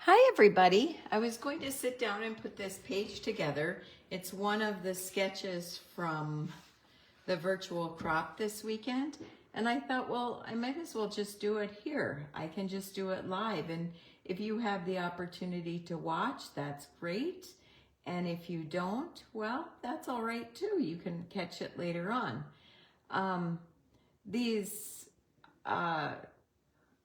Hi everybody. I was going to sit down and put this page together. It's one of the sketches from the virtual crop this weekend. And I thought, well, I might as well just do it here. I can just do it live. And if you have the opportunity to watch, that's great. And if you don't, well, that's all right too. You can catch it later on. These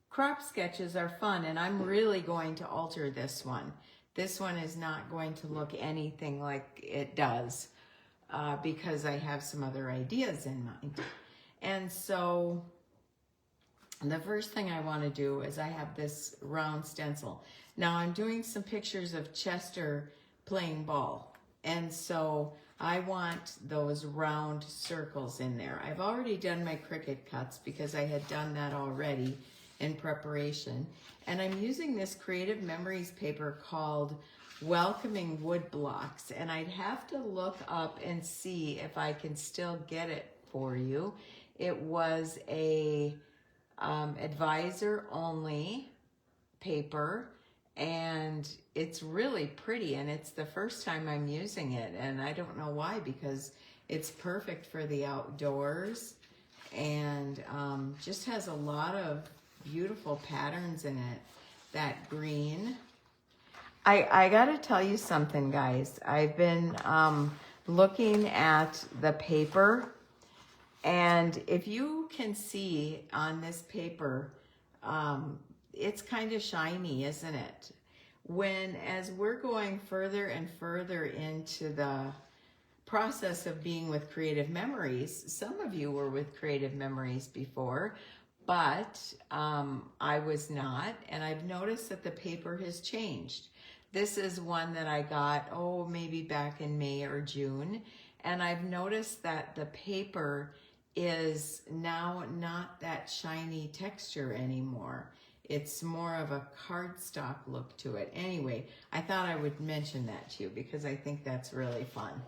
crop sketches are fun, and I'm really going to alter this one. This one is not going to look anything like it does because I have some other ideas in mind. And so the first thing I want to do is I have this round stencil. Now I'm doing some pictures of Chester playing ball, and so I want those round circles in there. I've already done my Cricut cuts because I had done that already in preparation. And I'm using this Creative Memories paper called Welcoming Wood Blocks. And I'd have to look up and see if I can still get it for you. It was a advisor only paper, and it's really pretty, and it's the first time I'm using it, and I don't know why, because it's perfect for the outdoors and just has a lot of beautiful patterns in it. That green. I gotta tell you something, guys. I've been looking at the paper, and if you can see on this paper, it's kind of shiny, isn't it? As we're going further and further into the process of being with Creative Memories, some of you were with Creative Memories before, but I was not, and I've noticed that the paper has changed. This is one that I got, maybe back in May or June, and I've noticed that the paper is now not that shiny texture anymore. It's more of a cardstock look to it. Anyway, I thought I would mention that to you because I think that's really fun.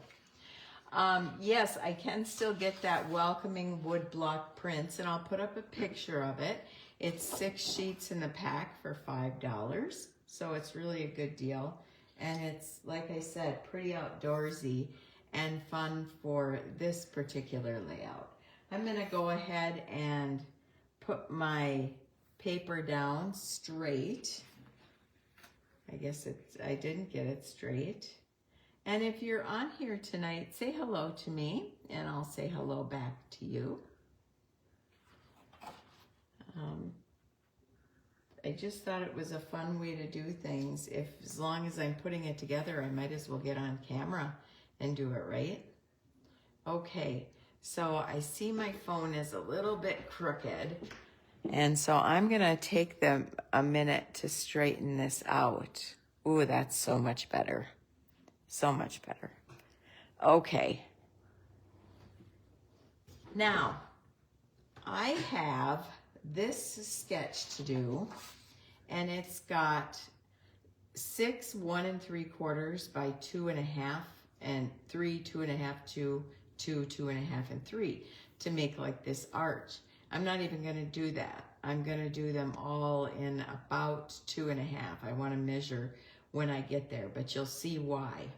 Yes, I can still get that Welcoming Wood Block prints, and I'll put up a picture of it. It's 6 sheets in the pack for $5, so it's really a good deal. And it's, like I said, pretty outdoorsy and fun for this particular layout. I'm gonna go ahead and put my paper down straight. I guess I didn't get it straight. And if you're on here tonight, say hello to me, and I'll say hello back to you. I just thought it was a fun way to do things. As long as I'm putting it together, I might as well get on camera and do it, right? Okay, so I see my phone is a little bit crooked, and so I'm gonna take a minute to straighten this out. Ooh, that's so much better. So much better. Okay. Now, I have this sketch to do, and it's got 6 1 3/4 by 2.5 and 3 2.5, 2 2 2.5 and 3 to make like this arch. I'm not even going to do that. I'm going to do them all in about 2.5. I want to measure when I get there, but you'll see why.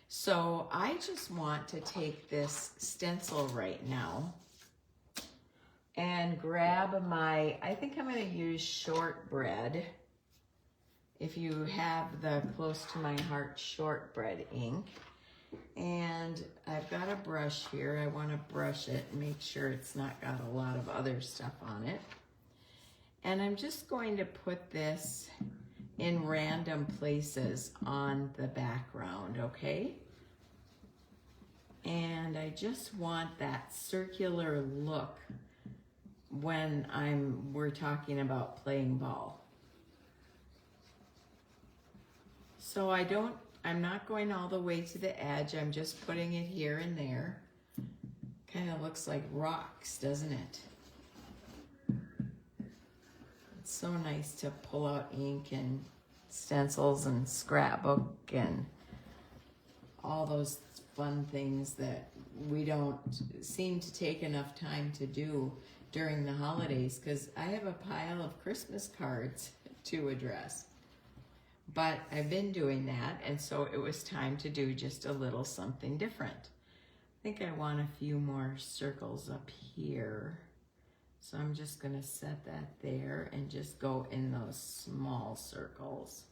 So I just want to take this stencil right now and grab I think I'm going to use shortbread. If you have the Close to My Heart shortbread ink. And I've got a brush here. I want to brush it and make sure it's not got a lot of other stuff on it. And I'm just going to put this in random places on the background, okay? And I just want that circular look when we're talking about playing ball. So I'm not going all the way to the edge. I'm just putting it here and there. Kind of looks like rocks, doesn't it? It's so nice to pull out ink and stencils and scrapbook and all those fun things that we don't seem to take enough time to do during the holidays, because I have a pile of Christmas cards to address. but I've been doing that, and so it was time to do just a little something different. I think I want a few more circles up here. So I'm just gonna set that there and just go in those small circles.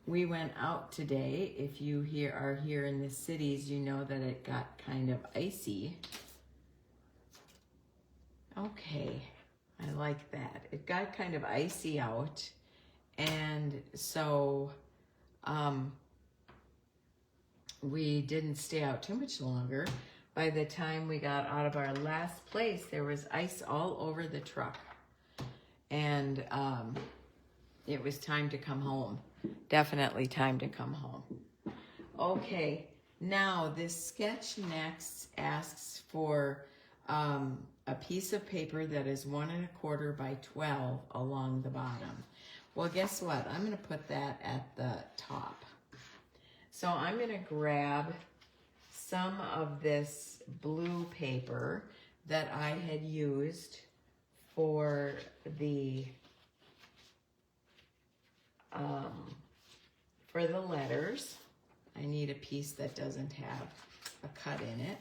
We went out today. If you are here in the cities, you know that it got kind of icy. Okay, I like that. It got kind of icy out, and so we didn't stay out too much longer. By the time we got out of our last place, there was ice all over the truck, and it was time to come home. Definitely time to come home. Okay, now this sketch next asks for a piece of paper that is 1 1/4 by 12 along the bottom. Well, guess what? I'm going to put that at the top. So I'm going to grab some of this blue paper that I had used for the letters. I need a piece that doesn't have a cut in it.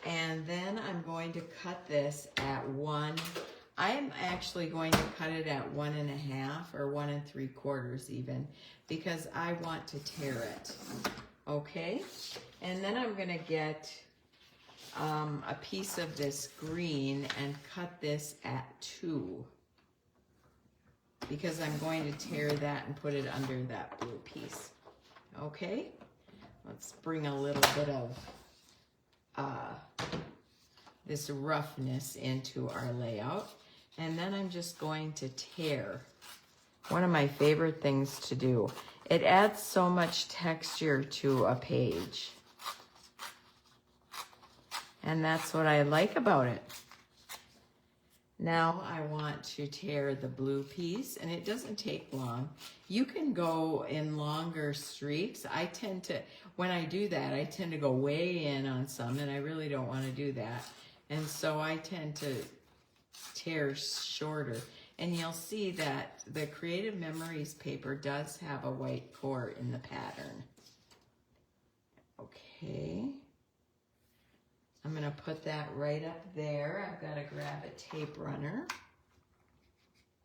And then I'm going to cut this at 1. I'm actually going to cut it at 1 1/2 or 1 3/4 even, because I want to tear it. Okay, and then I'm gonna get a piece of this green and cut this at 2, because I'm going to tear that and put it under that blue piece. Okay, let's bring a little bit of this roughness into our layout, and then I'm just going to tear. One of my favorite things to do. It adds so much texture to a page. And that's what I like about it. Now I want to tear the blue piece, and it doesn't take long. You can go in longer streaks. I tend to, when I do that, I tend to go way in on some, and I really don't want to do that. And so I tend to tear shorter. And you'll see that the Creative Memories paper does have a white core in the pattern. Okay. I'm going to put that right up there. I've got to grab a tape runner.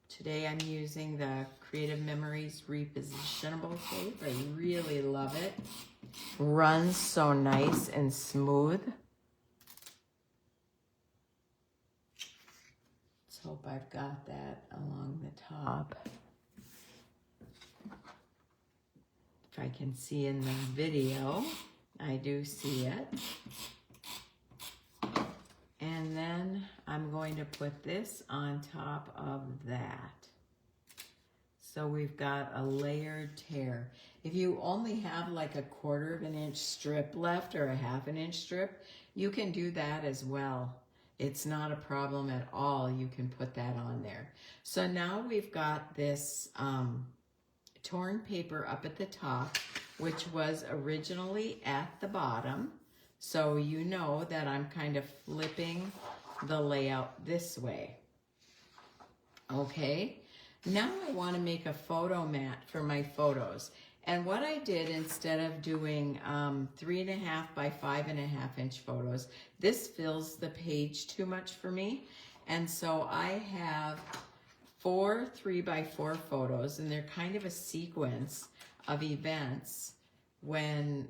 Today I'm using the Creative Memories repositionable tape. I really love it. Runs so nice and smooth. Hope I've got that along the top. If I can see in the video, I do see it. And then I'm going to put this on top of that. So we've got a layered tear. If you only have like a 1/4 inch strip left or a 1/2 inch strip, you can do that as well. It's not a problem at all. You can put that on there. So now we've got this torn paper up at the top, which was originally at the bottom. So you know that I'm kind of flipping the layout this way. Okay, now I want to make a photo mat for my photos. And what I did, instead of doing 3 1/2 by 5 1/2 inch photos, this fills the page too much for me. And so I have 4 3 by 4 photos, and they're kind of a sequence of events when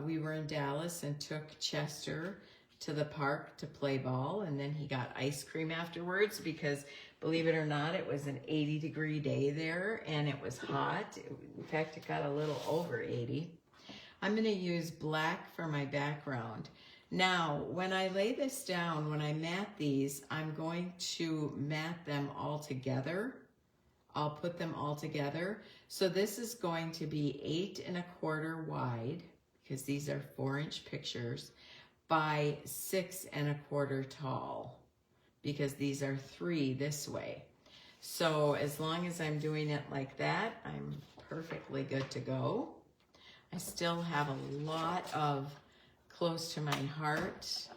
we were in Dallas and took Chester to the park to play ball, and then he got ice cream afterwards because, believe it or not, it was an 80-degree day there, and it was hot. In fact, it got a little over 80. I'm going to use black for my background. Now, when I lay this down, when I mat these, I'm going to mat them all together. I'll put them all together. So this is going to be 8 1/4 wide, because these are 4-inch pictures, by 6 1/4 tall, because these are 3 this way. So as long as I'm doing it like that, I'm perfectly good to go. I still have a lot of close to my heart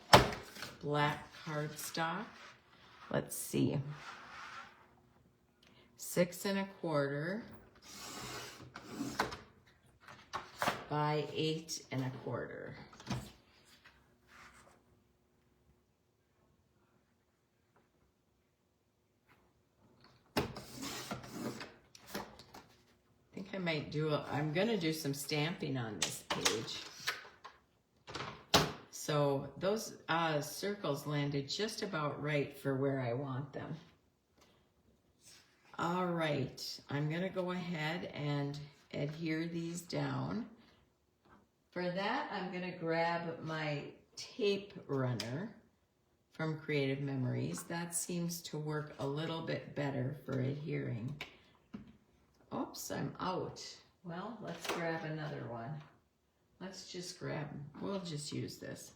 black cardstock. Let's see. 6 1/4 by 8 1/4. I think I might I'm gonna do some stamping on this page. So those circles landed just about right for where I want them. All right, I'm gonna go ahead and adhere these down. For that, I'm gonna grab my tape runner from Creative Memories. That seems to work a little bit better for adhering. Oops, I'm out. Well, let's grab another one. Let's just grab, we'll just use this.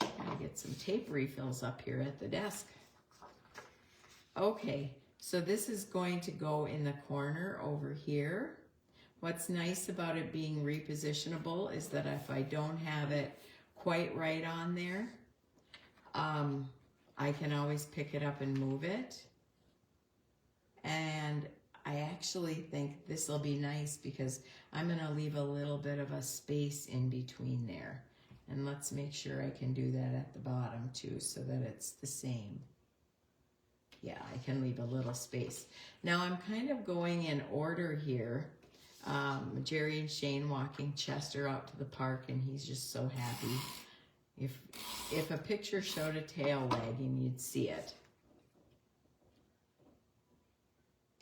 Gotta get some tape refills up here at the desk. Okay, so this is going to go in the corner over here. What's nice about it being repositionable is that if I don't have it quite right on there, I can always pick it up and move it. And I actually think this will be nice because I'm going to leave a little bit of a space in between there. And let's make sure I can do that at the bottom too so that it's the same. Yeah, I can leave a little space. Now I'm kind of going in order here. Jerry and Shane walking Chester out to the park, and he's just so happy. If a picture showed a tail wagging, you'd see it.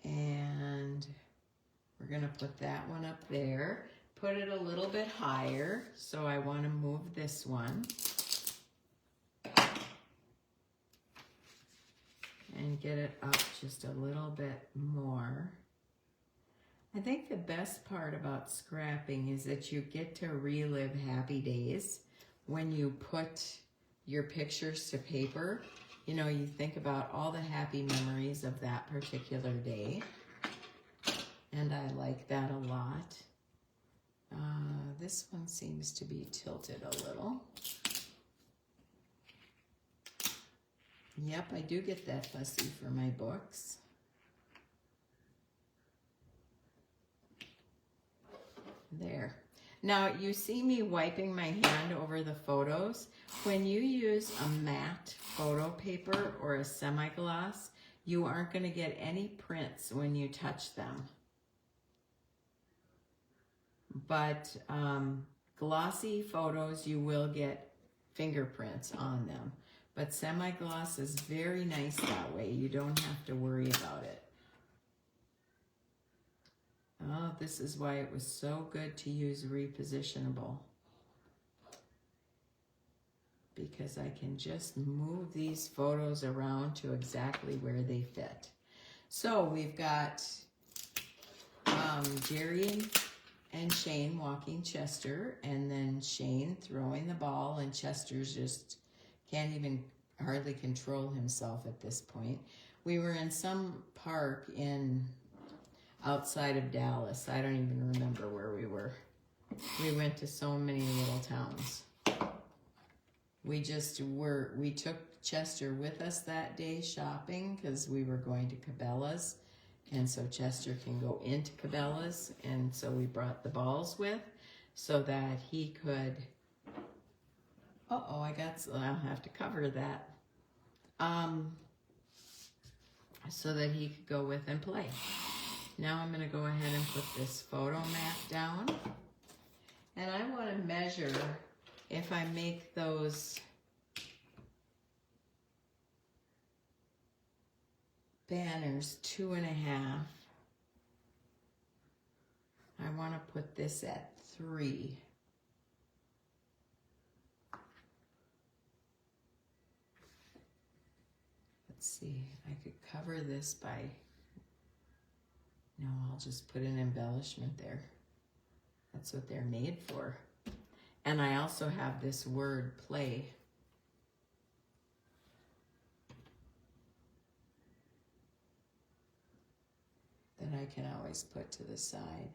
And we're gonna put that one up there. Put it a little bit higher, so I want to move this one. And get it up just a little bit more. I think the best part about scrapping is that you get to relive happy days when you put your pictures to paper. You know, you think about all the happy memories of that particular day. And I like that a lot. This one seems to be tilted a little. Yep, I do get that fussy for my books. There. Now, you see me wiping my hand over the photos. When you use a matte photo paper or a semi-gloss, you aren't going to get any prints when you touch them. But glossy photos, you will get fingerprints on them. But semi-gloss is very nice that way. You don't have to worry about it. Oh, this is why it was so good to use repositionable. Because I can just move these photos around to exactly where they fit. So we've got Jerry and Shane walking Chester, and then Shane throwing the ball, and Chester's just can't even hardly control himself at this point. We were in some park outside of Dallas. I don't even remember where we were. We went to so many little towns. We took Chester with us that day shopping because we were going to Cabela's. And so Chester can go into Cabela's. And so we brought the balls with so that he could, I'll have to cover that. So that he could go with and play. Now I'm going to go ahead and put this photo mat down. And I want to measure if I make those banners 2.5. I want to put this at 3. Let's see, I could cover this by, no, I'll just put an embellishment there. That's what they're made for. And I also have this word play. That I can always put to the side.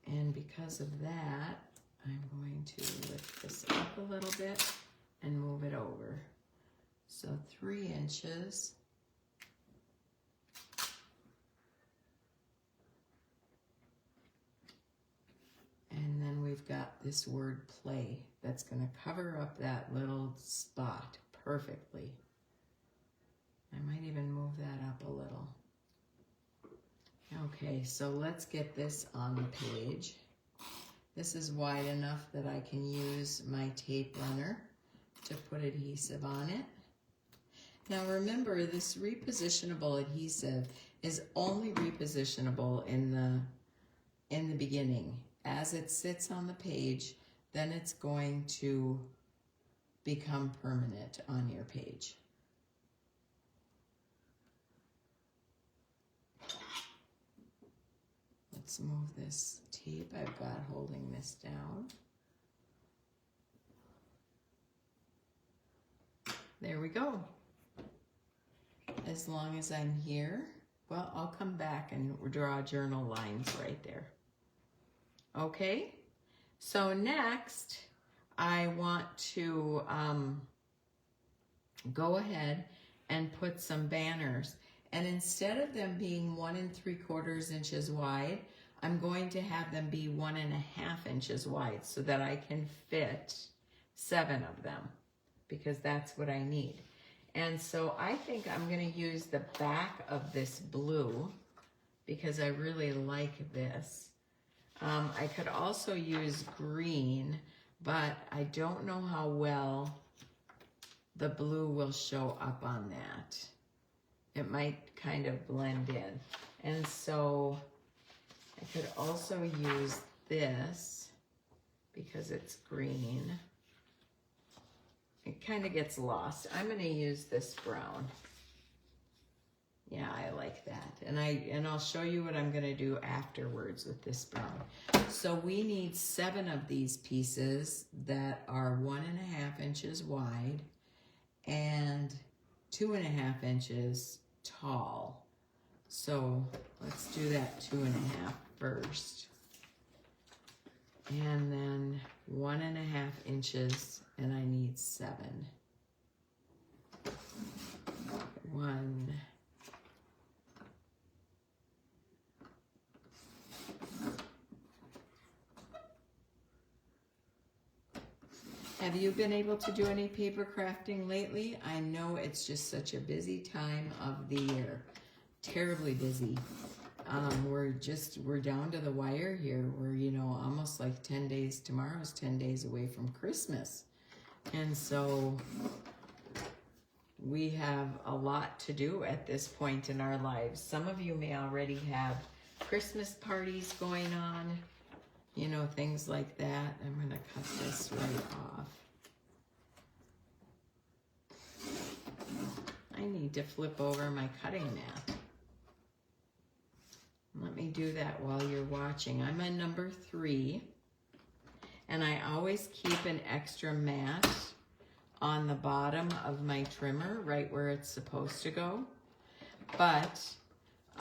And because of that, I'm going to lift this up a little bit and move it over. So 3 inches. And then we've got this word play that's going to cover up that little spot perfectly. I might even move that up a little. Okay, so let's get this on the page. This is wide enough that I can use my tape runner to put adhesive on it. Now remember, this repositionable adhesive is only repositionable in the beginning. As it sits on the page, then it's going to become permanent on your page. Let's move this tape I've got holding this down. There we go. As long as I'm here, well, I'll come back and draw journal lines right there. Okay, so next I want to go ahead and put some banners. And instead of them being 1 3/4 inches wide, I'm going to have them be 1 1/2 inches wide so that I can fit 7 of them, because that's what I need. And so I think I'm going to use the back of this blue because I really like this. I could also use green, but I don't know how well the blue will show up on that. It might kind of blend in. And so I could also use this because it's green. It kind of gets lost. I'm going to use this brown. Yeah, I like that. And I'll show you what I'm going to do afterwards with this brown. So we need 7 of these pieces that are 1 1/2 inches wide and 2 1/2 inches tall. So let's do that 2 1/2 first. And then 1 1/2 inches, and I need 7. 1. Have you been able to do any paper crafting lately? I know it's just such a busy time of the year. Terribly busy. We're down to the wire here. We're, you know, almost like 10 days, tomorrow's 10 days away from Christmas. And so we have a lot to do at this point in our lives. Some of you may already have Christmas parties going on, you know, things like that. I'm going to cut this right off. I need to flip over my cutting mat. Let me do that while you're watching. I'm on number 3, and I always keep an extra mat on the bottom of my trimmer, right where it's supposed to go. But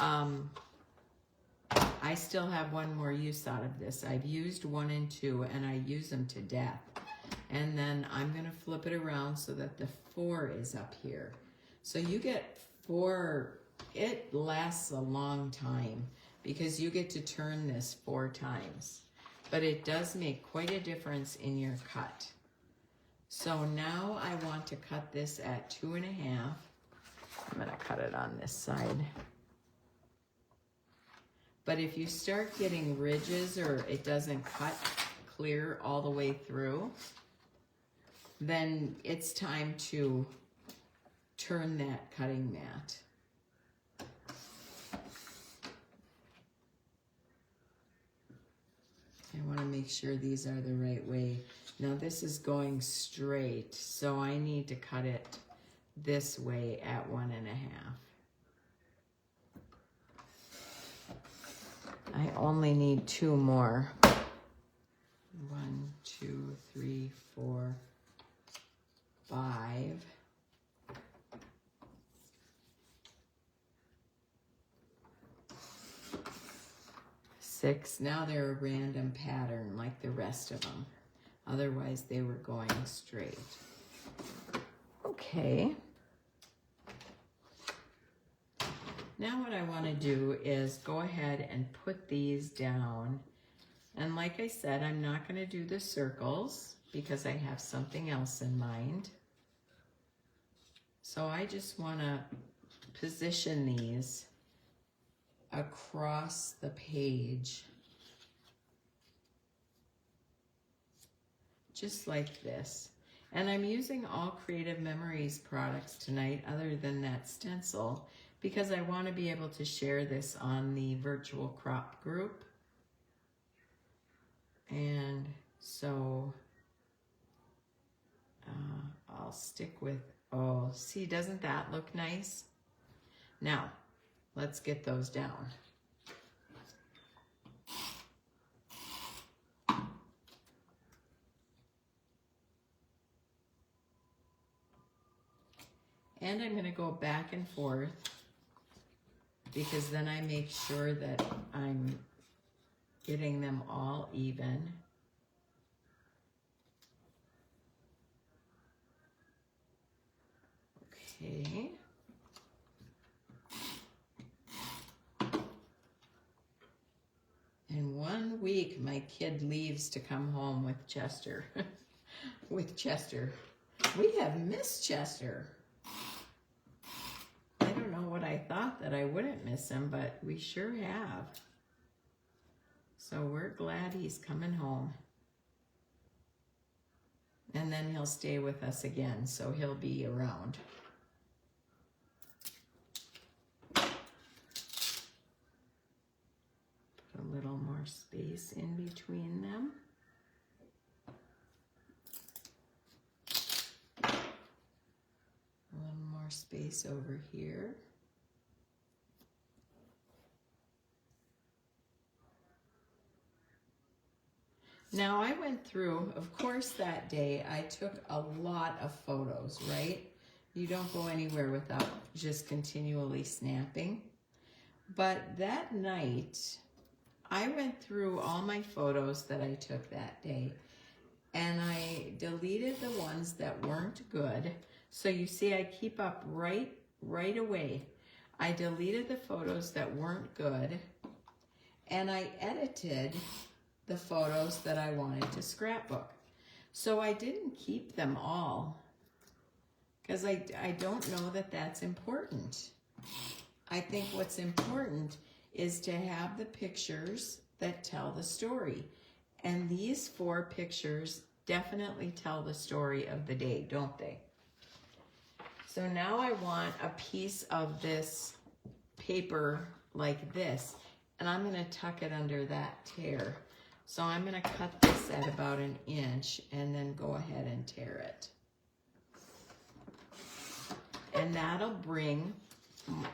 I still have one more use out of this. I've used 1 and 2, and I use them to death. And then I'm going to flip it around so that the 4 is up here. So you get 4, it lasts a long time because you get to turn this 4 times. But it does make quite a difference in your cut. So now I want to cut this at 2 1/2. I'm going to cut it on this side. But if you start getting ridges or it doesn't cut clear all the way through, then it's time to turn that cutting mat. I want to make sure these are the right way. Now this is going straight, so I need to cut it this way at 1 1/2. I only need 2 more. 1, 2, 3, 4, 5. 6. Now they're a random pattern like the rest of them. Otherwise they were going straight. Okay. Now what I want to do is go ahead and put these down. And like I said, I'm not going to do the circles because I have something else in mind. So I just want to position these across the page. Just like this. And I'm using all Creative Memories products tonight other than that stencil because I want to be able to share this on the virtual crop group. And so I'll stick with, oh, see, doesn't that look nice? Now, let's get those down. And I'm going to go back and forth because then I make sure that I'm getting them all even. Okay. In 1 week, my kid leaves to come home with Chester. With Chester. We have missed Chester. I don't know what I thought that I wouldn't miss him, but we sure have. So we're glad he's coming home. And then he'll stay with us again, so he'll be around. Put a little more space in between them. A little more space over here. Now I went through, of course that day, I took a lot of photos, right? You don't go anywhere without just continually snapping. But that night, I went through all my photos that I took that day and I deleted the ones that weren't good. So you see I keep up right away. I deleted the photos that weren't good and I edited the photos that I wanted to scrapbook. So I didn't keep them all because I don't know that that's important. I think what's important is to have the pictures that tell the story. And these 4 pictures definitely tell the story of the day, don't they? So now I want a piece of this paper like this, and I'm going to tuck it under that tear. So I'm going to cut this at about 1 inch and then go ahead and tear it. And that'll bring,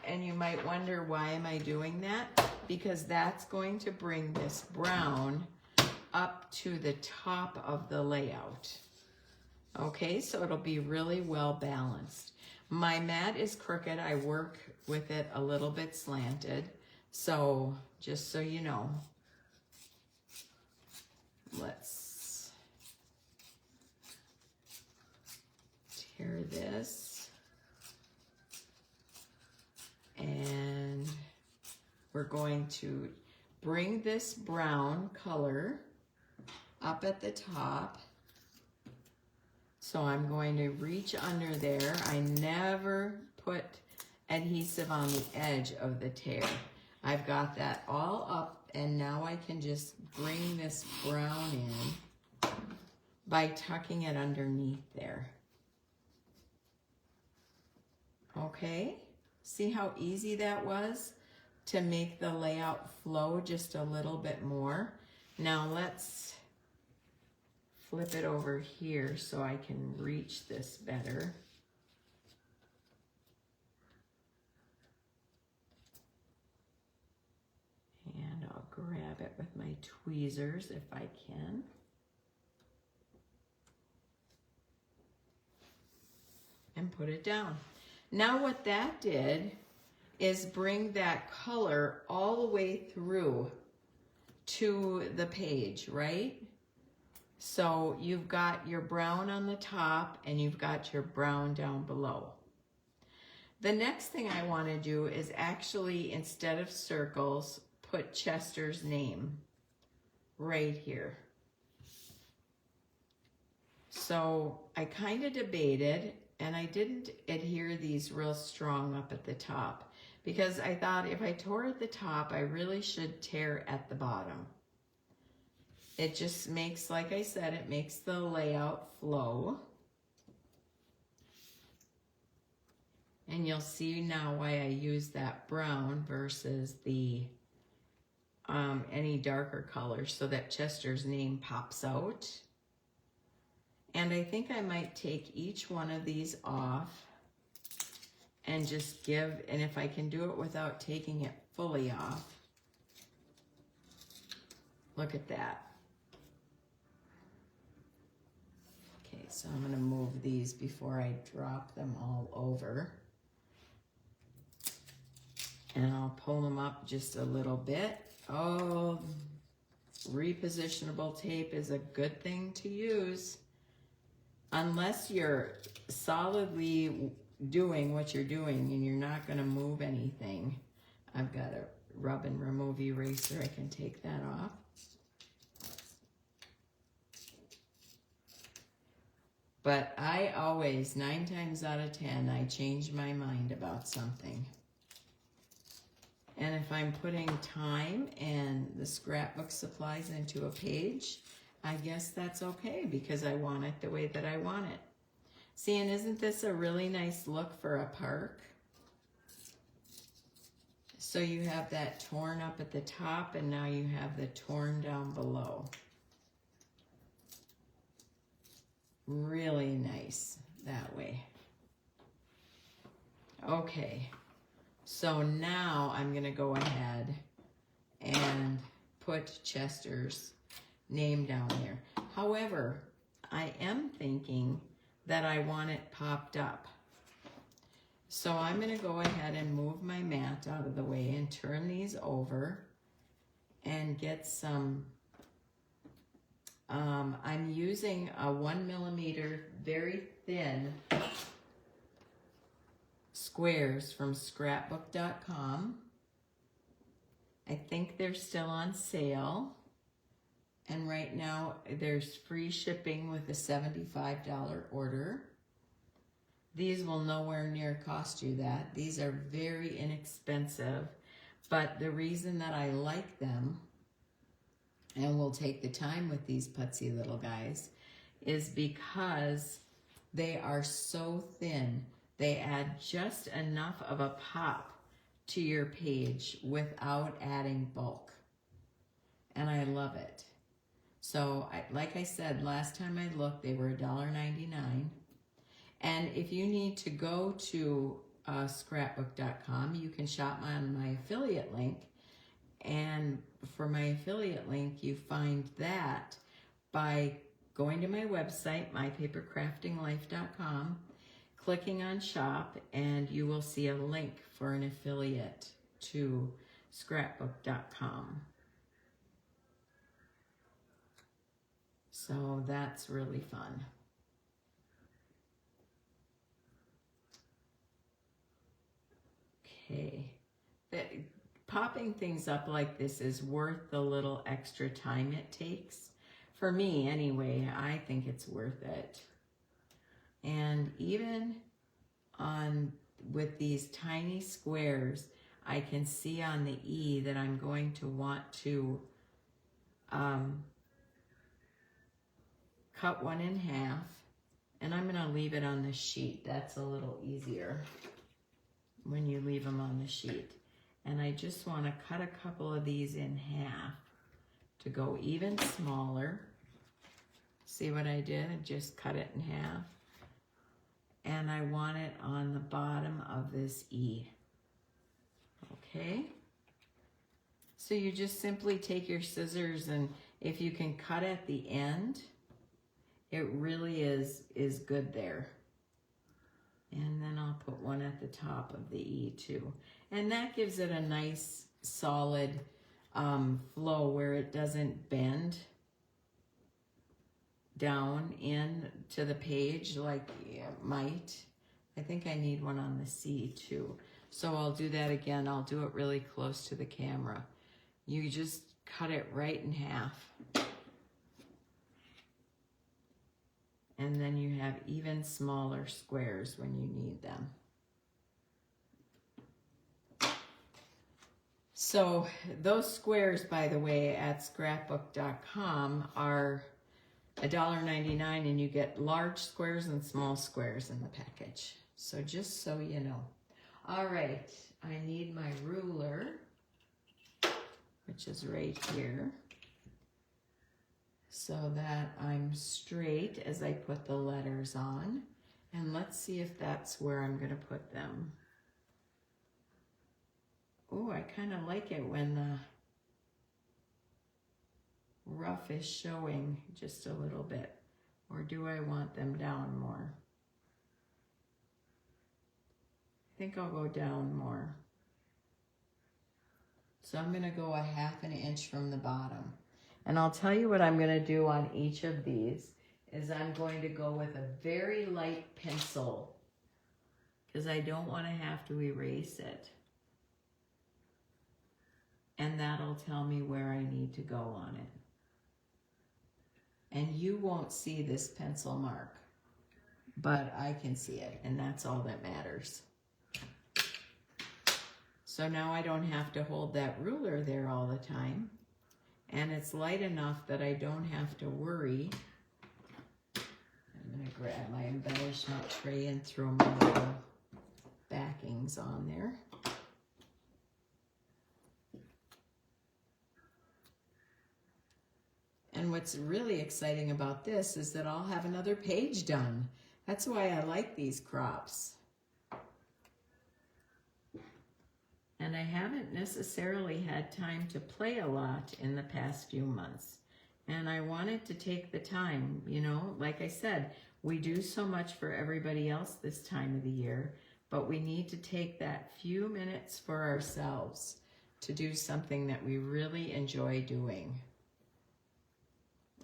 and you might wonder why am I doing that? Because that's going to bring this brown up to the top of the layout. Okay, so it'll be really well balanced. My mat is crooked. I work with it a little bit slanted. So just so you know. Let's tear this, and we're going to bring this brown color up at the top. So I'm going to reach under there. I never put adhesive on the edge of the tear. I've got that all up. And now I can just bring this brown in by tucking it underneath there. Okay, see how easy that was to make the layout flow just a little bit more. Now let's flip it over here so I can reach this better. And I'll grab it with my tweezers if I can. And put it down. Now what that did is bring that color all the way through to the page, right? So you've got your brown on the top and you've got your brown down below. The next thing I want to do is actually, instead of circles, put Chester's name right here. So I kind of debated, and I didn't adhere these real strong up at the top because I thought if I tore at the top, I really should tear at the bottom. It just makes, like I said, it makes the layout flow. And you'll see now why I use that brown versus the any darker color, so that Chester's name pops out. And I think I might take each one of these off and just give, and if I can do it without taking it fully off, look at that. Okay, so I'm gonna move these before I drop them all over. And I'll pull them up just a little bit. Oh, repositionable tape is a good thing to use. Unless you're solidly doing what you're doing and you're not going to move anything. I've got a rub and remove eraser. I can take that off. But I always, 9 times out of 10, I change my mind about something. And if I'm putting time and the scrapbook supplies into a page, I guess that's okay because I want it the way that I want it. See, and isn't this a really nice look for a park? So you have that torn up at the top and now you have the torn down below. Really nice that way. Okay. So now I'm going to go ahead and put Chester's name down there. However, I am thinking that I want it popped up. So I'm going to go ahead and move my mat out of the way and turn these over and get some, I'm using a 1mm very thin squares from scrapbook.com. I think they're still on sale. And right now there's free shipping with a $75 order. These will nowhere near cost you that. These are very inexpensive. But the reason that I like them, and will take the time with these putsy little guys, is because they are so thin. They add just enough of a pop to your page without adding bulk. And I love it. So, like I said, last time I looked, they were $1.99. And if you need to go to scrapbook.com, you can shop on my affiliate link. And for my affiliate link, you find that by going to my website, mypapercraftinglife.com, clicking on shop, and you will see a link for an affiliate to scrapbook.com. So that's really fun. Okay. Popping things up like this is worth the little extra time it takes. For me, anyway, I think it's worth it. And even with these tiny squares, I can see on the E that I'm going to want to cut one in half, and I'm going to leave it on the sheet. That's a little easier when you leave them on the sheet. And I just want to cut a couple of these in half to go even smaller. See what I did? I just cut it in half. And I want it on the bottom of this E. Okay? So you just simply take your scissors, and if you can cut at the end, it really is good there. And then I'll put one at the top of the E too. And that gives it a nice solid flow where it doesn't bend down in to the page like it might. I think I need one on the C too. So I'll do that again. I'll do it really close to the camera. You just cut it right in half. And then you have even smaller squares when you need them. So those squares, by the way, at scrapbook.com are $1.99, and you get large squares and small squares in the package. So just so you know. All right, I need my ruler, which is right here, so that I'm straight as I put the letters on. And let's see if that's where I'm going to put them. Oh, I kind of like it when the rough is showing just a little bit. Or do I want them down more? I think I'll go down more. So I'm going to go 1/2 inch from the bottom. And I'll tell you what I'm going to do on each of these is I'm going to go with a very light pencil because I don't want to have to erase it. And that'll tell me where I need to go on it. And you won't see this pencil mark, but I can see it, and that's all that matters. So now I don't have to hold that ruler there all the time, and it's light enough that I don't have to worry. I'm gonna grab my embellishment tray and throw my little backings on there. And what's really exciting about this is that I'll have another page done. That's why I like these crops. And I haven't necessarily had time to play a lot in the past few months. And I wanted to take the time, you know, like I said, we do so much for everybody else this time of the year, but we need to take that few minutes for ourselves to do something that we really enjoy doing.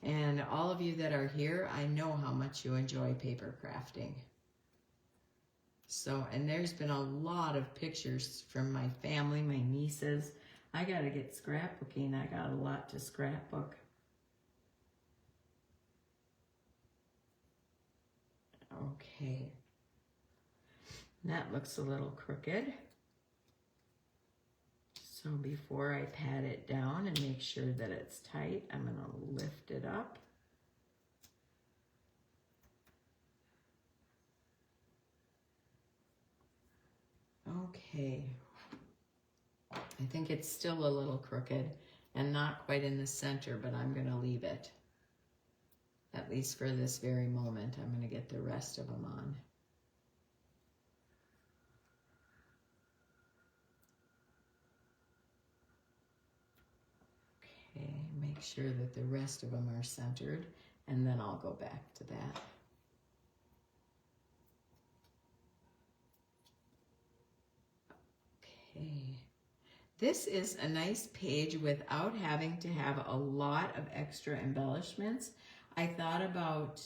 And all of you that are here, I know how much you enjoy paper crafting. So, and there's been a lot of pictures from my family, my nieces. I got to get scrapbooking. I got a lot to scrapbook. Okay. That looks a little crooked. So before I pat it down and make sure that it's tight, I'm going to lift it up. Okay. I think it's still a little crooked and not quite in the center, but I'm going to leave it. At least for this very moment. I'm going to get the rest of them on. Okay, make sure that the rest of them are centered, and then I'll go back to that. Okay. This is a nice page without having to have a lot of extra embellishments. I thought about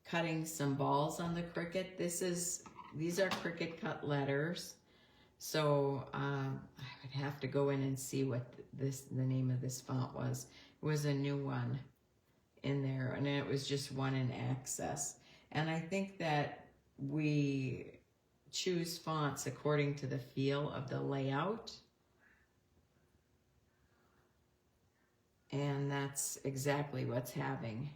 cutting some balls on the Cricut. These are Cricut cut letters. So I would have to go in and see what the name of this font was. It was a new one in there, and it was just one in Access. And I think that we choose fonts according to the feel of the layout. And that's exactly what's happening.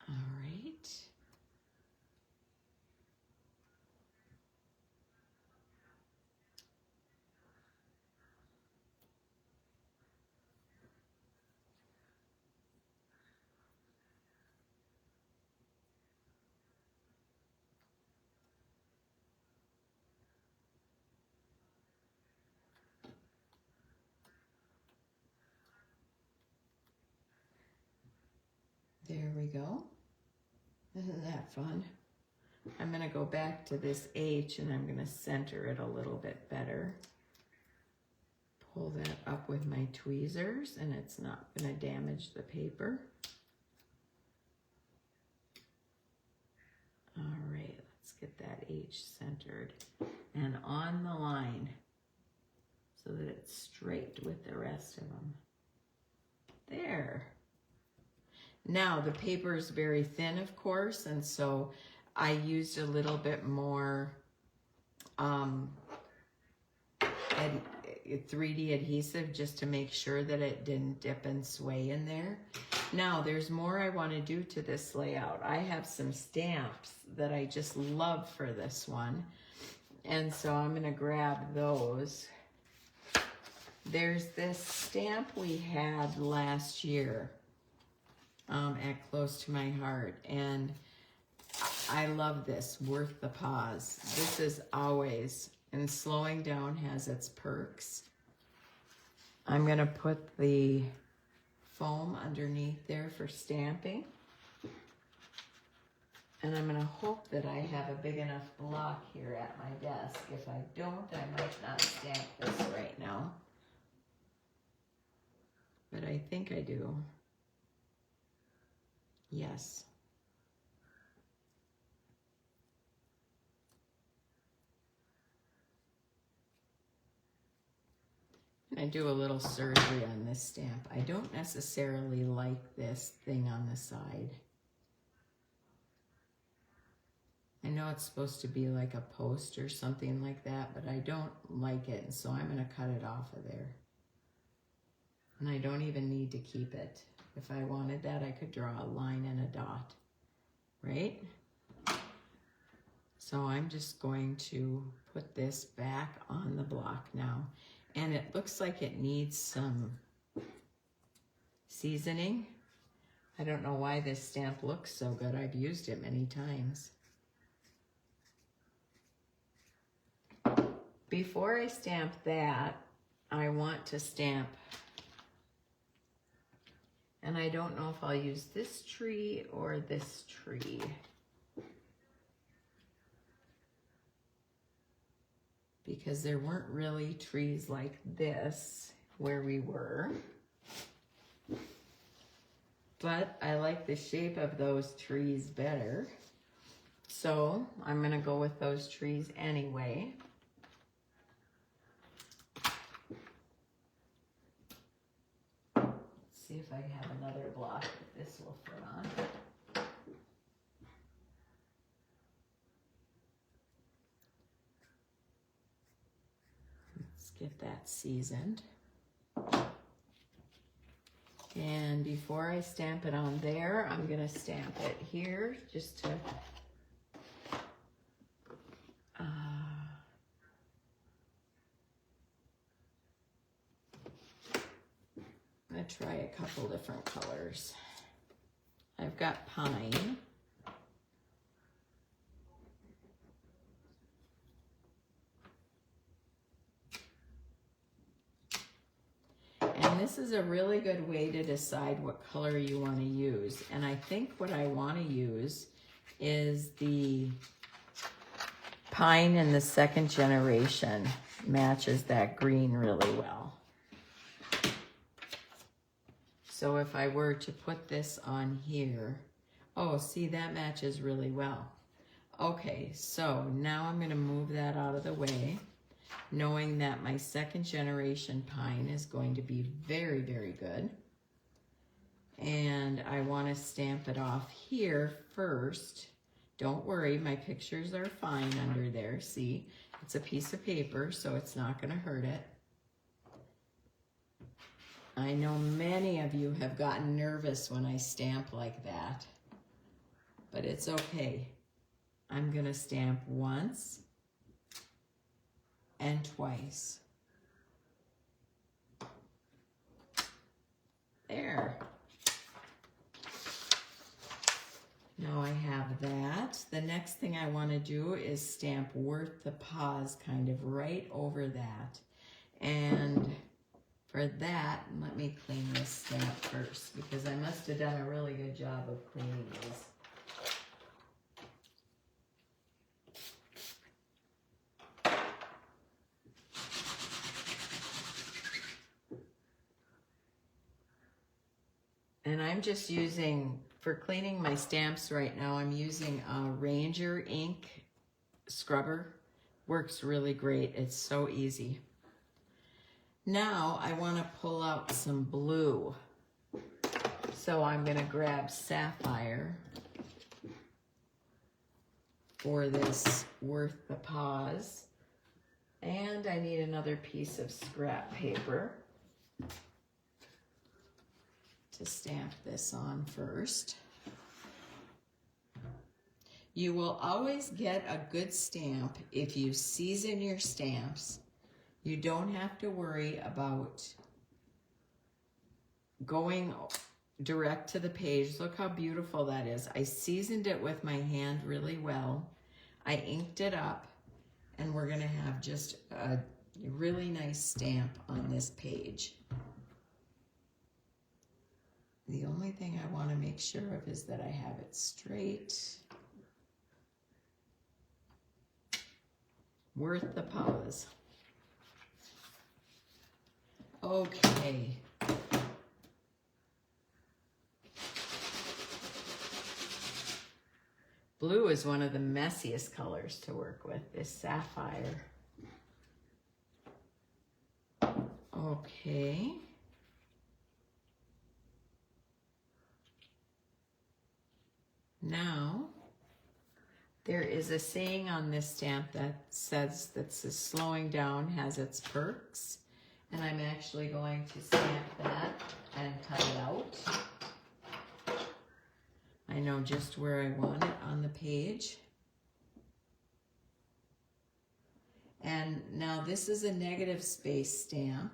All right. There we go. Isn't that fun? I'm going to go back to this H and I'm going to center it a little bit better. pull that up with my tweezers and it's not going to damage the paper. All right, let's get that H centered and on the line so that it's straight with the rest of them. There. Now the paper is very thin, of course, and so I used a little bit more 3D adhesive just to make sure that it didn't dip and sway in there. Now there's more I want to do to this layout. I have some stamps that I just love for this one, and so I'm going to grab those. There's this stamp we had last year at Close to My Heart, and I love this, Worth the Pause. This is always, and slowing down has its perks. I'm going to put the foam underneath there for stamping. And I'm going to hope that I have a big enough block here at my desk. If I don't, I might not stamp this right now. But I think I do. Yes. I do a little surgery on this stamp. I don't necessarily like this thing on the side. I know it's supposed to be like a post or something like that, but I don't like it, and so I'm going to cut it off of there. And I don't even need to keep it. If I wanted that, I could draw a line and a dot, right? So I'm just going to put this back on the block now. And it looks like it needs some seasoning. I don't know why this stamp looks so good. I've used it many times. Before I stamp that, I want to stamp, and I don't know if I'll use this tree or this tree. Because there weren't really trees like this where we were. But I like the shape of those trees better. So I'm gonna go with those trees anyway. Let's see if I have another block that this will fit on. Get that seasoned. And before I stamp it on there, I'm going to stamp it here just to I'm going to try a couple different colors. I've got pine. And this is a really good way to decide what color you want to use. And I think what I want to use is the pine in the second generation. Matches that green really well. So if I were to put this on here, oh, see, that matches really well. Okay, so now I'm going to move that out of the way, knowing that my second generation pine is going to be very, very good. And I want to stamp it off here first. Don't worry, my pictures are fine under there. See, it's a piece of paper, so it's not going to hurt it. I know many of you have gotten nervous when I stamp like that, but it's okay. I'm going to stamp once and twice. There. Now I have that. The next thing I want to do is stamp Worth the Pause kind of right over that. And for that, let me clean this stamp first because I must have done a really good job of cleaning these. And I'm just using, for cleaning my stamps right now, I'm using a Ranger ink scrubber. Works really great. It's so easy. Now I want to pull out some blue. So I'm going to grab Sapphire for this Worth the Pause. And I need another piece of scrap paper to stamp this on first. You will always get a good stamp if you season your stamps. You don't have to worry about going direct to the page. Look how beautiful that is. I seasoned it with my hand really well. I inked it up, and we're gonna have just a really nice stamp on this page. The only thing I want to make sure of is that I have it straight. Worth the pause. Okay. Blue is one of the messiest colors to work with, this sapphire. Okay. Now, there is a saying on this stamp that says slowing down has its perks. And I'm actually going to stamp that and cut it out. I know just where I want it on the page. And now this is a negative space stamp.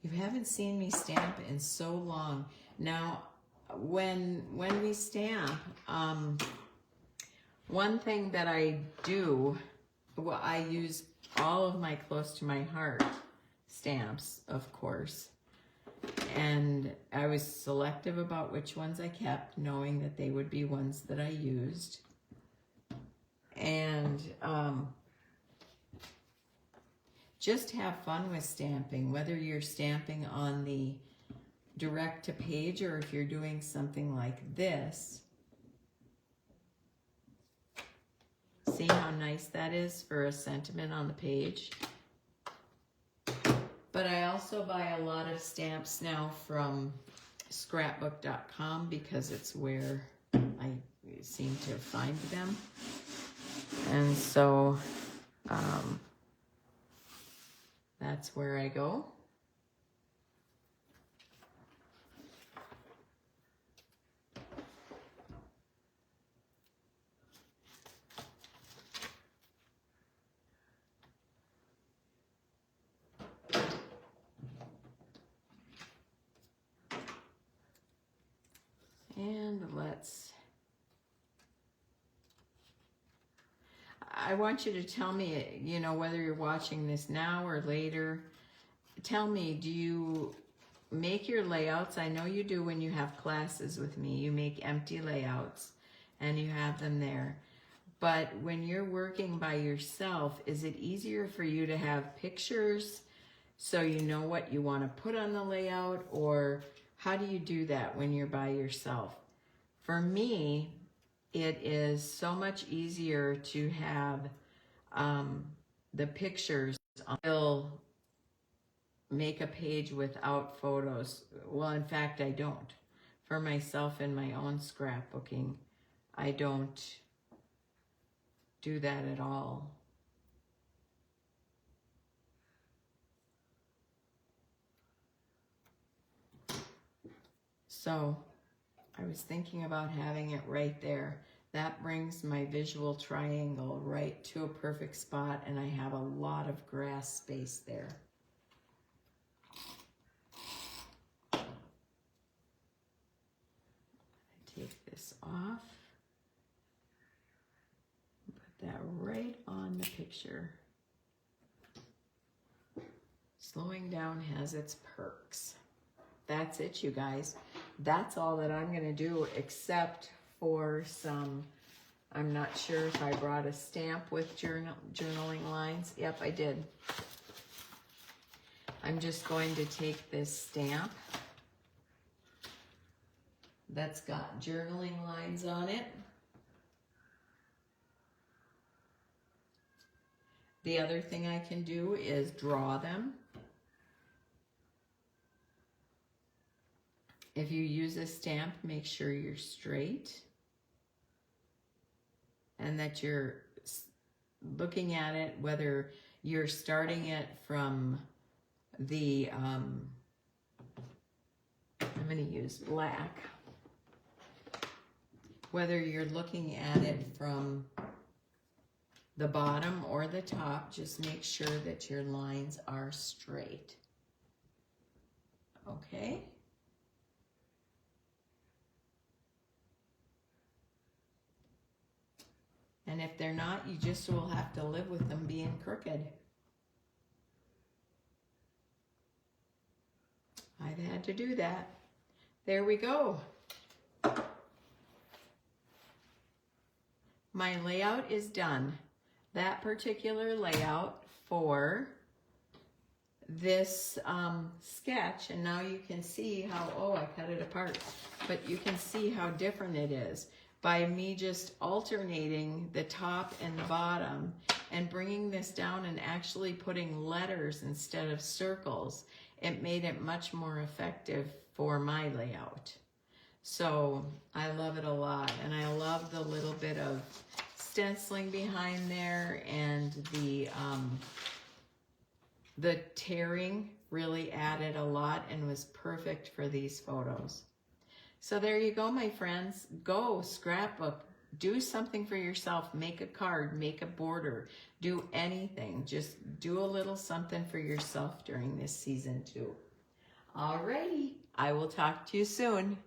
You haven't seen me stamp in so long. Now, when we stamp, one thing that I do, well, I use all of my close to my heart stamps, of course. And I was selective about which ones I kept, knowing that they would be ones that I used. And just have fun with stamping, whether you're stamping on the direct to page or if you're doing something like this. See how nice that is for a sentiment on the page? But I also buy a lot of stamps now from scrapbook.com because it's where I seem to find them. And so that's where I go. And I want you to tell me, you know, whether you're watching this now or later, tell me, do you make your layouts? I know you do when you have classes with me. You make empty layouts and you have them there. But when you're working by yourself, is it easier for you to have pictures so you know what you want to put on the layout? Or how do you do that when you're by yourself? For me, it is so much easier to have the pictures. I'll make a page without photos. Well, in fact, I don't. For myself in my own scrapbooking, I don't do that at all. So I was thinking about having it right there. That brings my visual triangle right to a perfect spot, and I have a lot of grass space there. I take this off, put that right on the picture. Slowing down has its perks. That's it, you guys. That's all that I'm going to do, except for some, I'm not sure if I brought a stamp with journaling lines. Yep, I did. I'm just going to take this stamp that's got journaling lines on it. The other thing I can do is draw them. If you use a stamp, make sure you're straight and that you're looking at it, whether you're starting it from the, I'm going to use black, whether you're looking at it from the bottom or the top, just make sure that your lines are straight. Okay? And if they're not, you just will have to live with them being crooked. I've had to do that. There we go. My layout is done. That particular layout for this sketch, and now you can see how, oh, I cut it apart, but you can see how different it is by me just alternating the top and the bottom and bringing this down and actually putting letters instead of circles. It made it much more effective for my layout. So I love it a lot, and I love the little bit of stenciling behind there, and the tearing really added a lot and was perfect for these photos. So there you go, my friends. Go scrapbook, do something for yourself, make a card, make a border, do anything. Just do a little something for yourself during this season too. Alrighty, I will talk to you soon.